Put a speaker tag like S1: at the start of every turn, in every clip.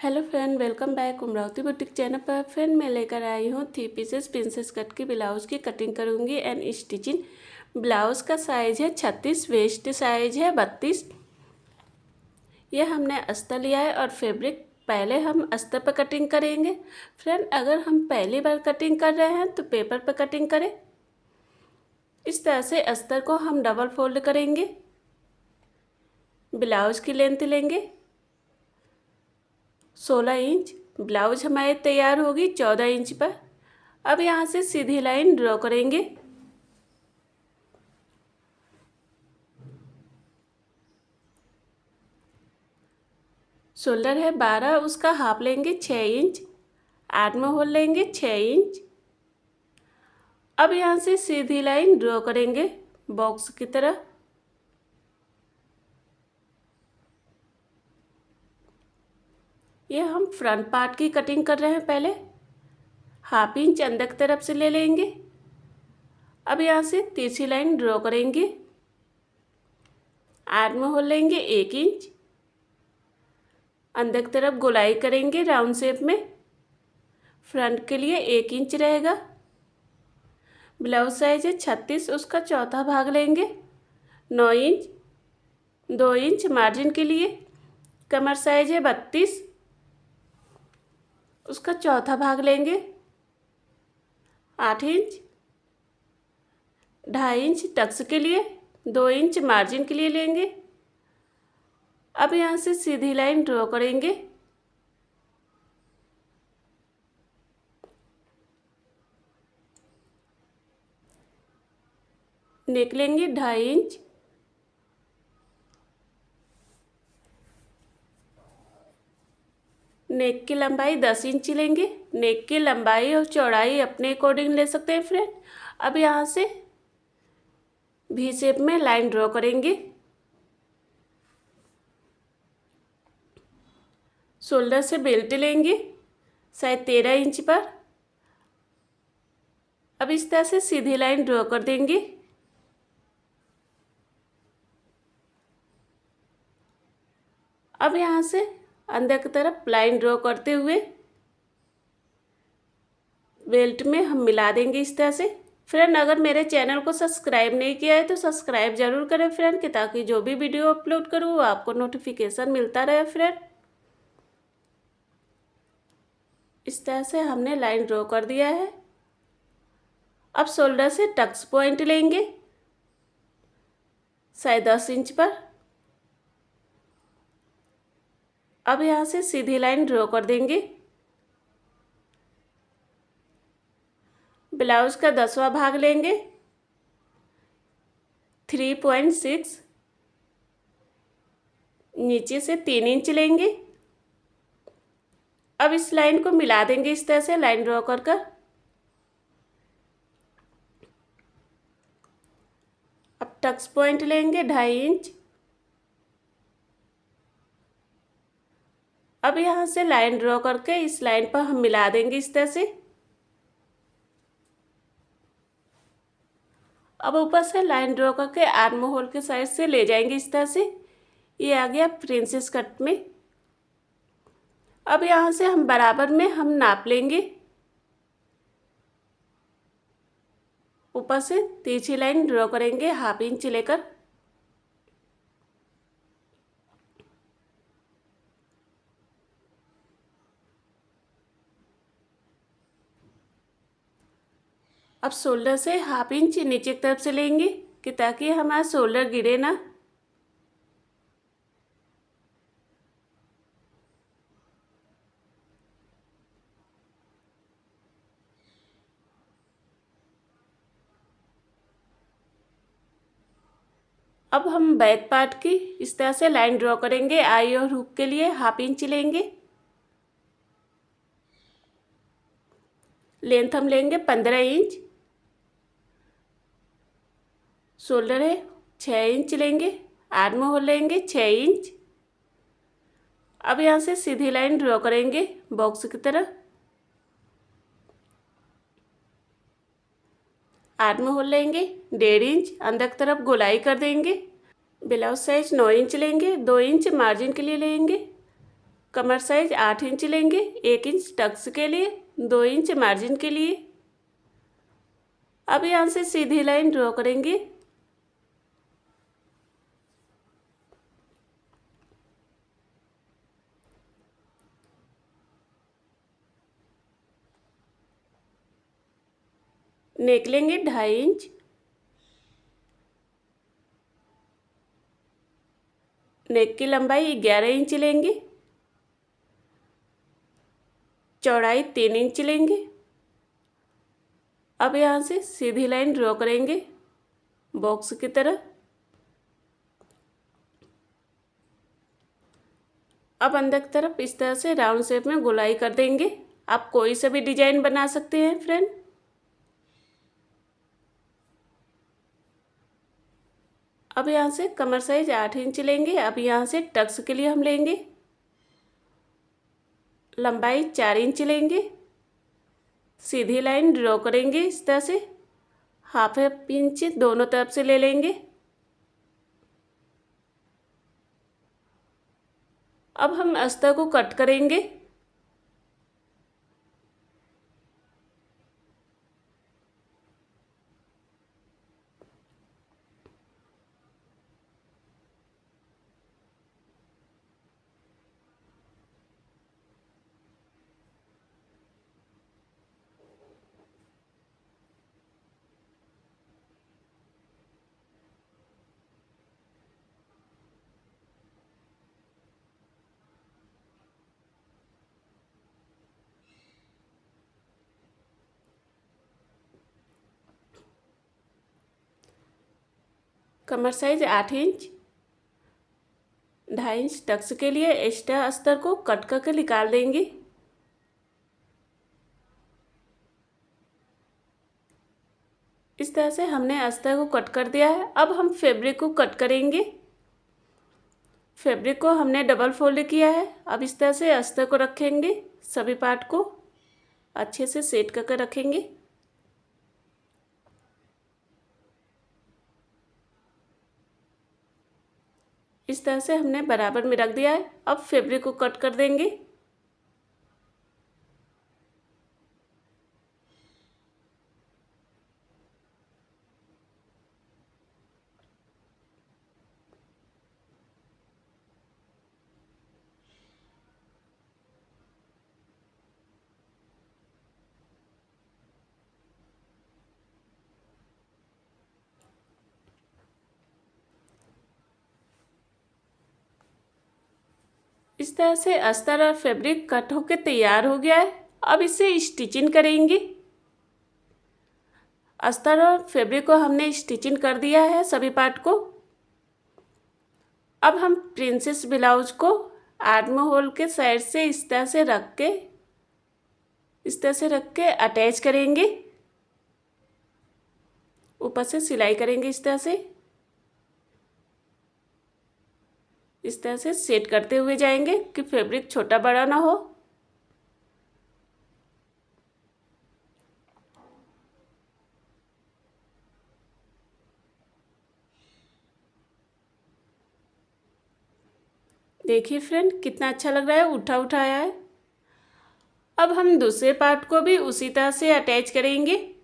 S1: Hello friend, welcome back Amravati boutique channel पर। Friend मैं लेकर आई हूँ 3 पीसेस प्रिंसेस कट की ब्लाउज़ की कटिंग करूँगी एंड स्टिचिंग। ब्लाउज़ का साइज़ है 36, वेस्ट साइज़ है 32। ये हमने अस्तर लिया है और फैब्रिक पहले हम अस्तर पर कटिंग करेंगे। फ्रेंड अगर हम पहली बार कटिंग कर रहे हैं तो पेपर पर कटिंग करें। इस तरह से अस्तर को हम डबल फोल्ड करेंगे। ब्लाउज़ की लेंथ लेंगे 16 इंच। ब्लाउज हमारी तैयार होगी 14 इंच पर। अब यहाँ से सीधी लाइन ड्रॉ करेंगे। शोल्डर है 12, उसका हाफ लेंगे 6 इंच। आर्म होल लेंगे 6 इंच। अब यहाँ से सीधी लाइन ड्रॉ करेंगे बॉक्स की तरह। ये हम फ्रंट पार्ट की कटिंग कर रहे हैं। पहले हाफ इंच अंदर की तरफ से ले लेंगे। अब यहाँ से तीसरी लाइन ड्रॉ करेंगे। आर्म होल लेंगे 1 इंच। अंदर की तरफ गोलाई करेंगे राउंड शेप में। फ्रंट के लिए 1 इंच रहेगा। ब्लाउज साइज है 36, उसका चौथा भाग लेंगे 9 इंच। 2 इंच मार्जिन के लिए। कमर साइज है 32, उसका चौथा भाग लेंगे 8 इंच। 2.5 इंच टक्स के लिए, 2 इंच मार्जिन के लिए लेंगे। अब यहाँ से सीधी लाइन ड्रॉ करेंगे। नेक लेंगे 2.5 इंच। नेक की लंबाई 10 इंच लेंगे। नेक की लंबाई और चौड़ाई अपने अकॉर्डिंग ले सकते हैं फ्रेंड। अब यहाँ से वी शेप में लाइन ड्रॉ करेंगे। शोल्डर से बेल्ट लेंगे शायद 13 इंच पर। अब इस तरह से सीधी लाइन ड्रॉ कर देंगे। अब यहाँ से अंदर की तरफ लाइन ड्रॉ करते हुए बेल्ट में हम मिला देंगे इस तरह से। फ्रेंड अगर मेरे चैनल को सब्सक्राइब नहीं किया है तो सब्सक्राइब जरूर करें फ्रेंड, कि ताकि जो भी वीडियो अपलोड करूँ वो आपको नोटिफिकेशन मिलता रहे फ्रेंड। इस तरह से हमने लाइन ड्रॉ कर दिया है। अब शोल्डर से टक्स पॉइंट लेंगे शायद 10 इंच पर। अब यहाँ से सीधी लाइन ड्रॉ कर देंगे। ब्लाउज का 10वां भाग लेंगे 3.6। नीचे से 3 इंच लेंगे। अब इस लाइन को मिला देंगे इस तरह से लाइन ड्रॉ कर कर। अब टक्स पॉइंट लेंगे 2.5 इंच। अब यहाँ से लाइन ड्रॉ करके इस लाइन पर हम मिला देंगे इस तरह से। अब ऊपर से लाइन ड्रॉ करके आर्म होल के साइड से ले जाएंगे इस तरह से। ये आ गया प्रिंसेस कट में। अब यहाँ से हम बराबर में हम नाप लेंगे। ऊपर से तिरछी लाइन ड्रॉ करेंगे हाफ इंच लेकर। अब शोल्डर से हाफ इंच नीचे की तरफ से लेंगे कि ताकि हमारा शोल्डर गिरे ना। अब हम बैक पार्ट की इस तरह से लाइन ड्रॉ करेंगे। आई और हुक के लिए हाफ इंच लेंगे। लेंथ हम लेंगे 15 इंच। शोल्डर है 6 इंच लेंगे। आर्म होल लेंगे 6 इंच। अब यहाँ से सीधी लाइन ड्रॉ करेंगे बॉक्स की तरह। आर्म होल लेंगे 1.5 इंच। अंदर की तरफ गोलाई कर देंगे। ब्लाउज साइज 9 इंच लेंगे। 2 इंच मार्जिन के लिए लेंगे। कमर साइज 8 इंच लेंगे, 1 इंच टक्स के लिए, 2 इंच मार्जिन के लिए। अब यहाँ से सीधी लाइन ड्रॉ करेंगे। नेक लेंगे 2.5 इंच, नेक की लंबाई 11 इंच लेंगे, चौड़ाई 3 इंच लेंगे। अब यहाँ से सीधी लाइन ड्रॉ करेंगे बॉक्स की तरह। अब अंदर की तरफ इस तरह से राउंड शेप में गोलाई कर देंगे। आप कोई सा भी डिजाइन बना सकते हैं फ्रेंड। अब यहाँ से कमर साइज 8 इंच लेंगे। अब यहाँ से टक्स के लिए हम लेंगे लंबाई 4 इंच लेंगे, सीधी लाइन ड्रॉ करेंगे इस तरह से, हाफ इंच दोनों तरफ से ले लेंगे। अब हम अस्तर को कट करेंगे। कमर साइज 8 इंच, 2.5 इंच टक्स के लिए एक्स्ट्रा अस्तर को कट करके निकाल देंगे। इस तरह से हमने अस्तर को कट कर दिया है। अब हम फैब्रिक को कट करेंगे। फैब्रिक को हमने डबल फोल्ड किया है। अब इस तरह से अस्तर को रखेंगे, सभी पार्ट को अच्छे से सेट करके रखेंगे। इस तरह से हमने बराबर में रख दिया है। अब फैब्रिक को कट कर देंगे। इस तरह से अस्तर और फैब्रिक कट होकर तैयार हो गया है। अब इसे स्टिचिंग करेंगे। अस्तर और फैब्रिक को हमने स्टिचिंग कर दिया है सभी पार्ट को। अब हम प्रिंसेस ब्लाउज को आर्म होल के साइड से इस तरह से रख के अटैच करेंगे। ऊपर से सिलाई करेंगे इस तरह से सेट करते हुए जाएंगे कि फैब्रिक छोटा बड़ा ना हो। देखिए फ्रेंड कितना अच्छा लग रहा है, उठा उठाया है। अब हम दूसरे पार्ट को भी उसी तरह से अटैच करेंगे।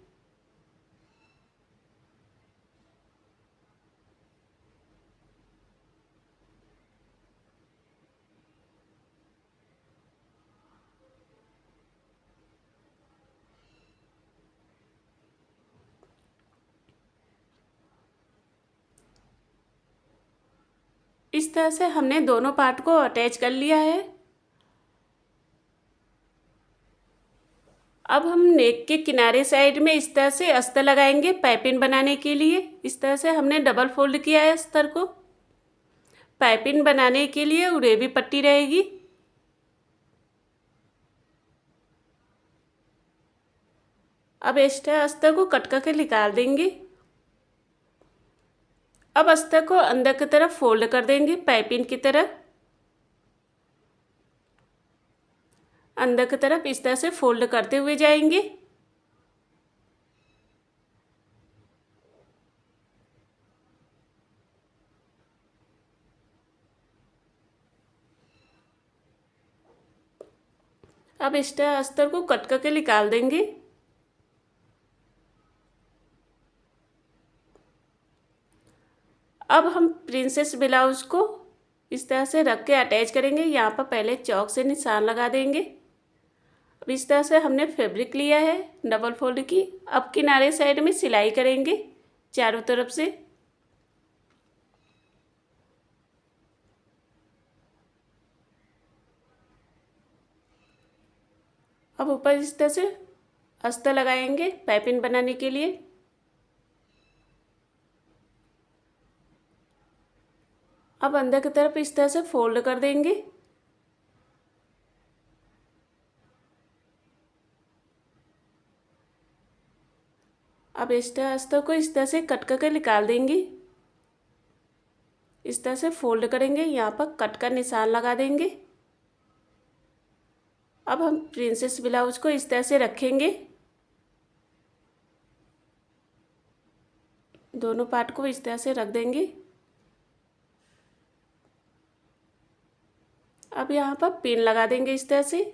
S1: इस तरह से हमने दोनों पार्ट को अटैच कर लिया है। अब हम नेक के किनारे साइड में इस तरह से अस्तर लगाएंगे पाइपिंग बनाने के लिए। इस तरह से हमने डबल फोल्ड किया है अस्तर को। पाइपिंग बनाने के लिए उड़ेबी पट्टी रहेगी। अब एक्स्ट्रा अस्तर को कट करके निकाल देंगे। अब अस्तर को अंदर की तरफ फोल्ड कर देंगे पाइपिंग की तरफ। अंदर की तरफ इस तरह से फोल्ड करते हुए जाएंगे। अब एक्स्ट्रा अस्तर को कट करके निकाल देंगे। अब हम प्रिंसेस ब्लाउज को इस तरह से रख के अटैच करेंगे। यहाँ पर पहले चौक से निशान लगा देंगे। अब इस तरह से हमने फैब्रिक लिया है डबल फोल्ड की। अब किनारे साइड में सिलाई करेंगे चारों तरफ से। अब ऊपर इस तरह से अस्तर लगाएंगे पाइपिंग बनाने के लिए। अब अंदर की तरफ इस तरह से फोल्ड कर देंगे। अब एक्स्ट्रा अस्तर को इस तरह से कट करके निकाल देंगे। इस तरह से फोल्ड करेंगे, यहाँ पर कट का निशान लगा देंगे। अब हम प्रिंसेस ब्लाउज को इस तरह से रखेंगे। दोनों पार्ट को इस तरह से रख देंगे। अब यहाँ पर पिन लगा देंगे इस तरह से।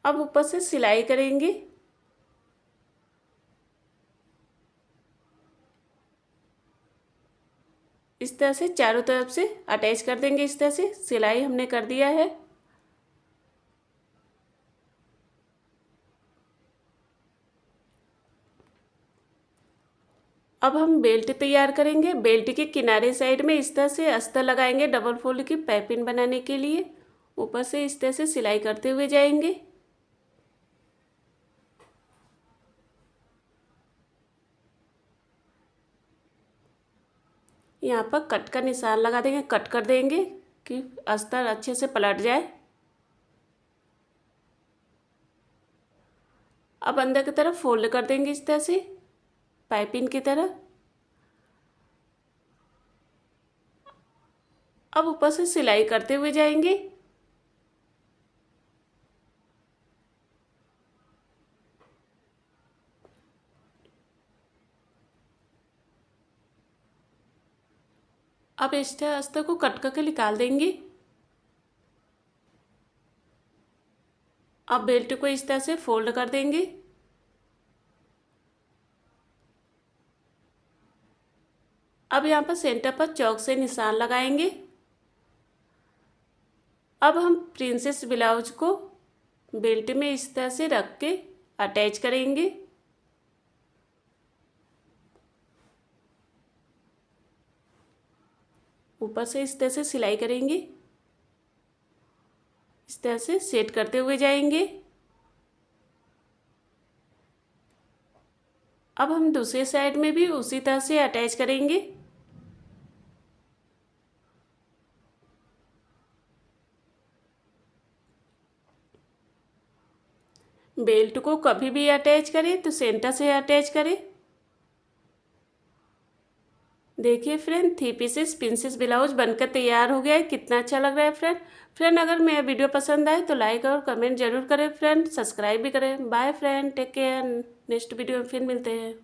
S1: अब ऊपर से सिलाई करेंगे। इस तरह से चारों तरफ से अटैच कर देंगे। इस तरह से सिलाई हमने कर दिया है। अब हम बेल्ट तैयार करेंगे। बेल्ट के किनारे साइड में इस तरह से अस्तर लगाएंगे डबल फोल्ड की पाइपिंग बनाने के लिए। ऊपर से इस तरह से सिलाई करते हुए जाएंगे। यहाँ पर कट का निशान लगा देंगे, कट कर देंगे कि अस्तर अच्छे से पलट जाए। अब अंदर की तरफ फोल्ड कर देंगे इस तरह से पाइपिंग की तरह। अब ऊपर से सिलाई करते हुए जाएंगे। अब एक्स्ट्रा अस्तर को कट करके निकाल देंगे। अब बेल्ट को इस तरह से फोल्ड कर देंगे। अब यहाँ पर सेंटर पर चौक से निशान लगाएंगे। अब हम प्रिंसेस ब्लाउज को बेल्ट में इस तरह से रख के अटैच करेंगे। ऊपर से इस तरह से सिलाई करेंगे। इस तरह से सेट करते हुए जाएंगे। अब हम दूसरे साइड में भी उसी तरह से अटैच करेंगे। बेल्ट को कभी भी अटैच करें तो सेंटर से अटैच करें। देखिए फ्रेंड, 3 पीसेस प्रिंसेस ब्लाउज बनकर तैयार हो गया है। कितना अच्छा लग रहा है फ्रेंड। अगर मेरा वीडियो पसंद आए तो लाइक और कमेंट जरूर करें फ्रेंड। सब्सक्राइब भी करें। Bye friend, take care. Next video में फिर मिलते हैं।